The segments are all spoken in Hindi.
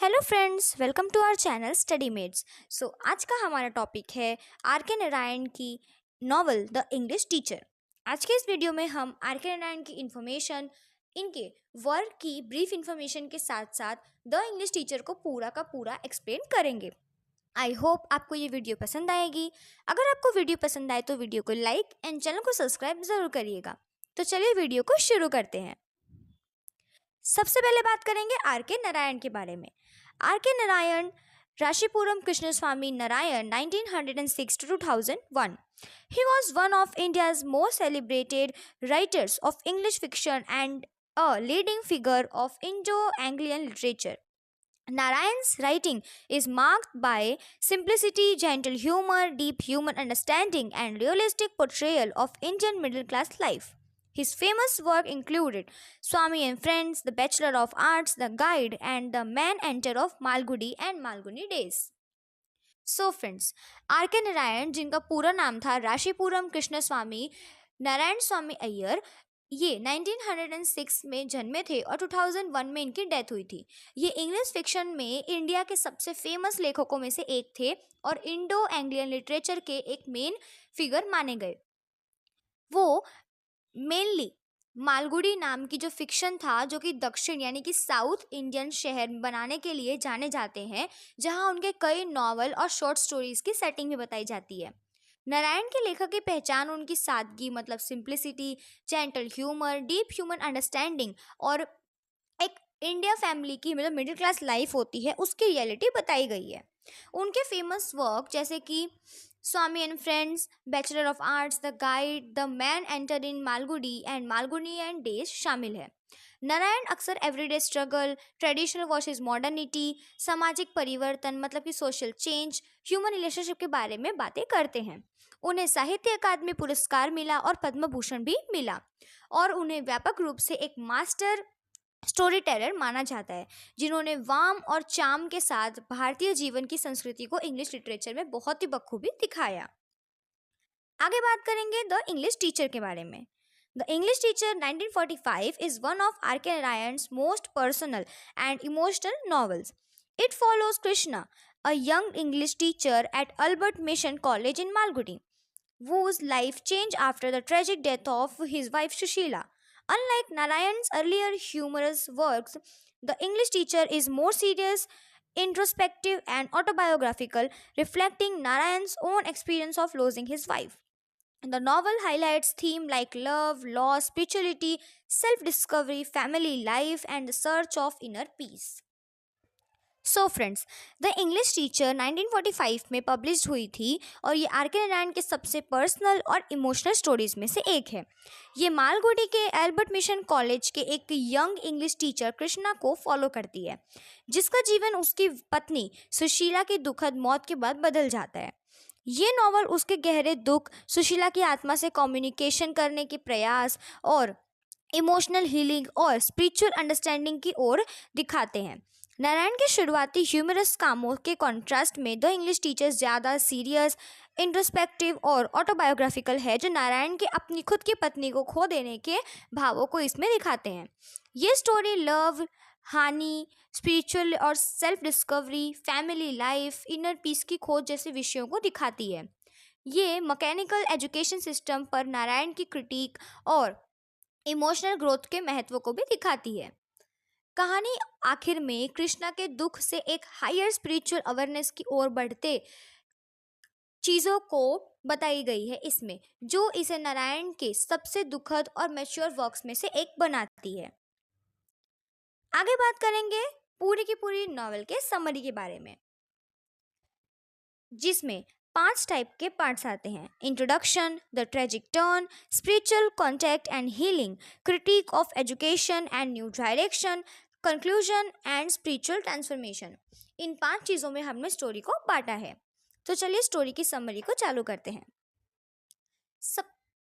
Hello friends, welcome to our channel study mates. आज का हमारा टॉपिक है आर के नारायण की नॉवल द इंग्लिश टीचर। आज के इस वीडियो में हम आर के नारायण की इन्फॉर्मेशन, इनके वर्क की ब्रीफ इन्फॉर्मेशन के साथ साथ द इंग्लिश टीचर को पूरा का पूरा एक्सप्लेन करेंगे। आई होप आपको ये वीडियो पसंद आएगी। अगर आपको वीडियो पसंद आए तो वीडियो को लाइक एंड चैनल को सब्सक्राइब ज़रूर करिएगा। तो चलिए वीडियो को शुरू करते हैं। सबसे पहले बात करेंगे आर के नारायण के बारे में। Are K Narayan राशीपुरम Krishnaswamy Narayan 1906 to 2001. He was one of India's most celebrated writers of English fiction and a leading figure of Indo-Anglian literature. Narayan's writing is marked by simplicity, gentle humor, deep human understanding, and realistic portrayal of Indian middle class life. His famous work included Swami and Friends, The Bachelor of Arts, The Guide, and The Man Enter of Malgudi and Malgudi Days. So friends, R K Narayan, जिनका पूरा नाम था राशीपुरम कृष्णस्वामी नारायण स्वामी अय्यर, ये 1906 में जन्मे थे और 2001 में इनकी डेथ हुई थी। ये इंग्लिश फिक्शन में इंडिया के सबसे फेमस लेखकों में से एक थे और इंडो एंग्लियन लिटरेचर के एक मेन फिगर माने गए। वो मेनली मालगुडी नाम की जो फिक्शन था, जो कि दक्षिण यानी कि साउथ इंडियन शहर बनाने के लिए जाने जाते हैं, जहां उनके कई नॉवल और शॉर्ट स्टोरीज की सेटिंग भी बताई जाती है। नारायण के लेखक की पहचान उनकी सादगी मतलब simplicity, gentle humour, deep human understanding और एक इंडिया फैमिली की मतलब मिडिल क्लास लाइफ होती है उसकी रियलिटी बताई गई है। उनके फेमस वर्क जैसे कि Swami and friends, bachelor of arts, the guide, the man eater in Malgudi and Malgudi and days शामिल है। नारायण अक्सर everyday struggle, traditional versus modernity, सामाजिक परिवर्तन मतलब कि सोशल चेंज, ह्यूमन रिलेशनशिप के बारे में बातें करते हैं। उन्हें साहित्य अकादमी पुरस्कार मिला और पद्म भूषण भी मिला और उन्हें व्यापक रूप से एक मास्टर स्टोरी टेलर माना जाता है, जिन्होंने वार्म और चार्म के साथ भारतीय जीवन की संस्कृति को इंग्लिश लिटरेचर में बहुत ही बखूबी दिखाया। आगे बात करेंगे द इंग्लिश टीचर के बारे में। The English teacher 1945 is one of R.K. Narayan's most personal and emotional novels. It follows Krishna, a young English teacher at Albert Mission College in Malgudi, whose life changed after the tragic death of his wife Sushila. Unlike Narayan's earlier humorous works, The English Teacher is more serious, introspective, and autobiographical, reflecting Narayan's own experience of losing his wife. The novel highlights themes like love, loss, spirituality, self discovery, family life, and the search of inner peace. So friends, the English teacher 1945 में पब्लिश हुई थी और ये आर के नारायण के सबसे पर्सनल और इमोशनल स्टोरीज में से एक है। ये मालगुडी के एल्बर्ट मिशन कॉलेज के एक यंग इंग्लिश टीचर कृष्णा को फॉलो करती है, जिसका जीवन उसकी पत्नी सुशीला की दुखद मौत के बाद बदल जाता है। ये नॉवल उसके गहरे दुख, सुशीला की आत्मा से कम्युनिकेशन करने के प्रयास और इमोशनल हीलिंग और स्पिरिचुअल अंडरस्टैंडिंग की ओर दिखाते हैं। नारायण के शुरुआती ह्यूमरस कामों के कॉन्ट्रास्ट में द इंग्लिश टीचर ज़्यादा सीरियस, इंट्रोस्पेक्टिव और ऑटोबायोग्राफिकल है, जो नारायण के अपनी खुद की पत्नी को खो देने के भावों को इसमें दिखाते हैं। ये स्टोरी लव, हानि, स्पिरिचुअल और self discovery, family life, inner peace की खोज जैसे विषयों को दिखाती है। ये मैकेनिकल एजुकेशन सिस्टम पर नारायण की क्रिटिक और इमोशनल ग्रोथ के महत्व को भी दिखाती है। कहानी आखिर में कृष्णा के दुख से एक हायर स्पिरिचुअल अवेयरनेस की ओर बढ़ते चीज़ों को बताई गई है इसमें, जो इसे नारायण के सबसे दुखद और मैच्योर वर्क्स में से एक बनाती है। आगे बात करेंगे पूरी की पूरी नॉवेल के समरी के बारे में, जिसमें 5 टाइप के पार्ट्स आते हैं: introduction, the tragic turn, spiritual contact and healing, critique of education and new direction, conclusion and spiritual transformation. इन 5 चीज़ों में हमने स्टोरी को बांटा है। तो चलिए स्टोरी की समरी को चालू करते हैं।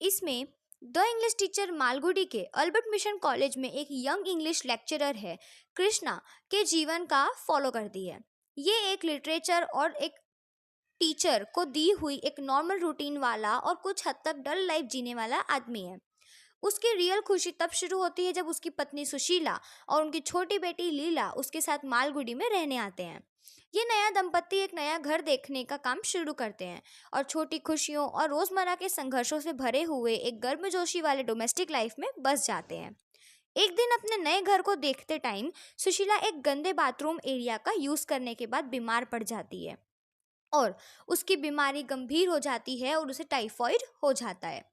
इसमें द इंग्लिश टीचर मालगुडी के अल्बर्ट मिशन कॉलेज में एक यंग इंग्लिश लेक्चरर है, कृष्णा के जीवन का फॉलो करती है। ये एक लिटरेचर और एक टीचर को दी हुई एक नॉर्मल रूटीन वाला और कुछ हद तक डल लाइफ जीने वाला आदमी है। उसकी रियल खुशी तब शुरू होती है जब उसकी पत्नी सुशीला और उनकी छोटी बेटी लीला उसके साथ मालगुडी में रहने आते हैं। ये नया दंपत्ति एक नया घर देखने का काम शुरू करते हैं और छोटी खुशियों और रोजमर्रा के संघर्षों से भरे हुए एक गर्मजोशी वाले डोमेस्टिक लाइफ में बस जाते हैं। एक दिन अपने नए घर को देखते टाइम सुशीला एक गंदे बाथरूम एरिया का यूज करने के बाद बीमार पड़ जाती है और उसकी बीमारी गंभीर हो जाती है और उसे टाइफॉइड हो जाता है।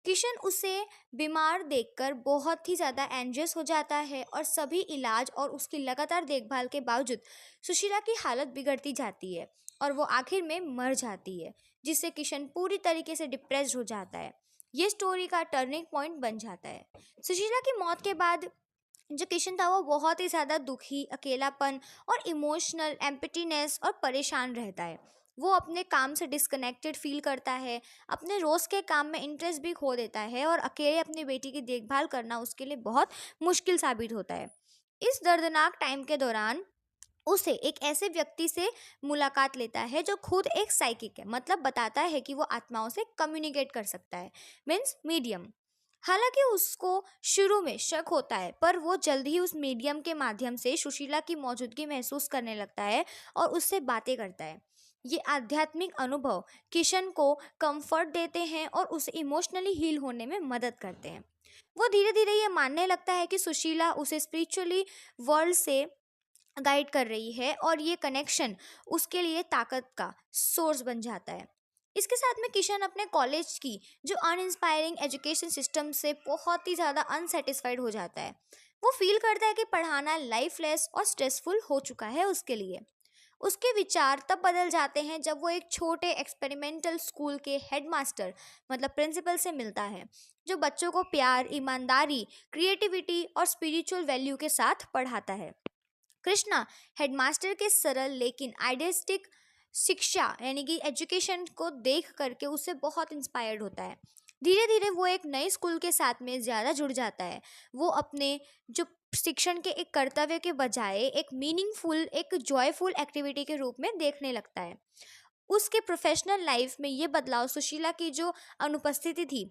किशन उसे बीमार देखकर बहुत ही ज़्यादा एंजियस हो जाता है और सभी इलाज और उसकी लगातार देखभाल के बावजूद सुशीला की हालत बिगड़ती जाती है और वो आखिर में मर जाती है, जिससे किशन पूरी तरीके से डिप्रेस्ड हो जाता है। ये स्टोरी का टर्निंग पॉइंट बन जाता है। सुशीला की मौत के बाद जो किशन था वो बहुत ही ज़्यादा दुखी, अकेलापन और इमोशनल एम्प्टीनेस और परेशान रहता है। वो अपने काम से डिस्कनेक्टेड फील करता है, अपने रोज़ के काम में इंटरेस्ट भी खो देता है और अकेले अपनी बेटी की देखभाल करना उसके लिए बहुत मुश्किल साबित होता है। इस दर्दनाक टाइम के दौरान उसे एक ऐसे व्यक्ति से मुलाकात लेता है जो खुद एक साइकिक है, मतलब बताता है कि वो आत्माओं से कम्युनिकेट कर सकता है, मीन्स मीडियम। हालांकि उसको शुरू में शक होता है, पर वो जल्द ही उस मीडियम के माध्यम से सुशीला की मौजूदगी महसूस करने लगता है और उससे बातें करता है। ये आध्यात्मिक अनुभव किशन को कंफर्ट देते हैं और उसे इमोशनली हील होने में मदद करते हैं। वो धीरे धीरे ये मानने लगता है कि सुशीला उसे स्पिरिचुअली वर्ल्ड से गाइड कर रही है और ये कनेक्शन उसके लिए ताकत का सोर्स बन जाता है। इसके साथ में किशन अपने कॉलेज की जो अनइंस्पायरिंग एजुकेशन सिस्टम से बहुत ही ज़्यादा अनसेटिस्फाइड हो जाता है। वो फील करता है कि पढ़ाना लाइफलेस और स्ट्रेसफुल हो चुका है उसके लिए। उसके विचार तब बदल जाते हैं जब वो एक छोटे एक्सपेरिमेंटल स्कूल के हेडमास्टर, मतलब प्रिंसिपल से मिलता है, जो बच्चों को प्यार, ईमानदारी, क्रिएटिविटी और स्पिरिचुअल वैल्यू के साथ पढ़ाता है। कृष्णा हेडमास्टर के सरल लेकिन आइडियलिस्टिक शिक्षा यानी कि एजुकेशन को देख करके उससे बहुत इंस्पायर्ड होता है। धीरे धीरे वो एक नए स्कूल के साथ में ज़्यादा जुड़ जाता है। वो अपने जो शिक्षण के एक कर्तव्य के बजाय एक मीनिंगफुल, एक जॉयफुल एक्टिविटी के रूप में देखने लगता है। उसके प्रोफेशनल लाइफ में ये बदलाव सुशीला की जो अनुपस्थिति थी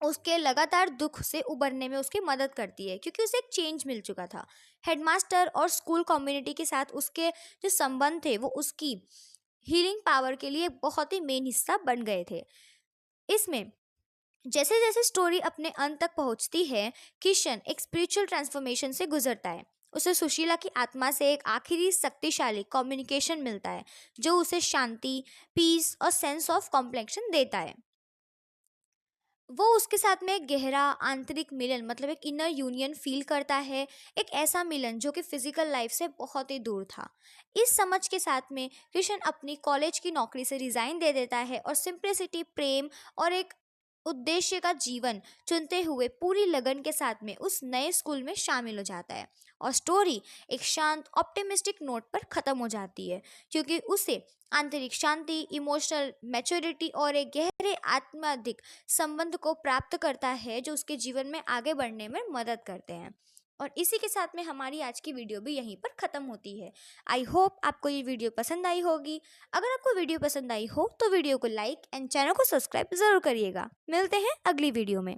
उसके लगातार दुख से उबरने में उसकी मदद करती है, क्योंकि उसे एक चेंज मिल चुका था। हेडमास्टर और स्कूल कम्युनिटी के साथ उसके जो संबंध थे वो उसकी हीलिंग पावर के लिए बहुत ही मेन हिस्सा बन गए थे। इसमें जैसे जैसे स्टोरी अपने अंत तक पहुंचती है, किशन एक स्पिरिचुअल ट्रांसफॉर्मेशन से गुजरता है। उसे सुशीला की आत्मा से एक आखिरी शक्तिशाली कम्युनिकेशन मिलता है जो उसे शांति, पीस और सेंस ऑफ कॉम्प्लेक्शन देता है। वो उसके साथ में एक गहरा आंतरिक मिलन, मतलब एक इनर यूनियन फील करता है। एक ऐसा मिलन जो कि फिजिकल लाइफ से बहुत ही दूर था। इस समझ के साथ में कृष्ण अपनी कॉलेज की नौकरी से रिजाइन दे देता है और सिंप्लिसिटी, प्रेम और एक उद्देश्य का जीवन चुनते हुए पूरी लगन के साथ में उस नए स्कूल में शामिल हो जाता है। और स्टोरी एक शांत ऑप्टिमिस्टिक नोट पर ख़त्म हो जाती है, क्योंकि उसे आंतरिक शांति, इमोशनल मैच्योरिटी और एक गहरे आत्माधिक संबंध को प्राप्त करता है जो उसके जीवन में आगे बढ़ने में मदद करते हैं। और इसी के साथ में हमारी आज की वीडियो भी यहीं पर ख़त्म होती है। आई होप आपको ये वीडियो पसंद आई होगी। अगर आपको वीडियो पसंद आई हो तो वीडियो को लाइक एंड चैनल को सब्सक्राइब ज़रूर करिएगा। मिलते हैं अगली वीडियो में।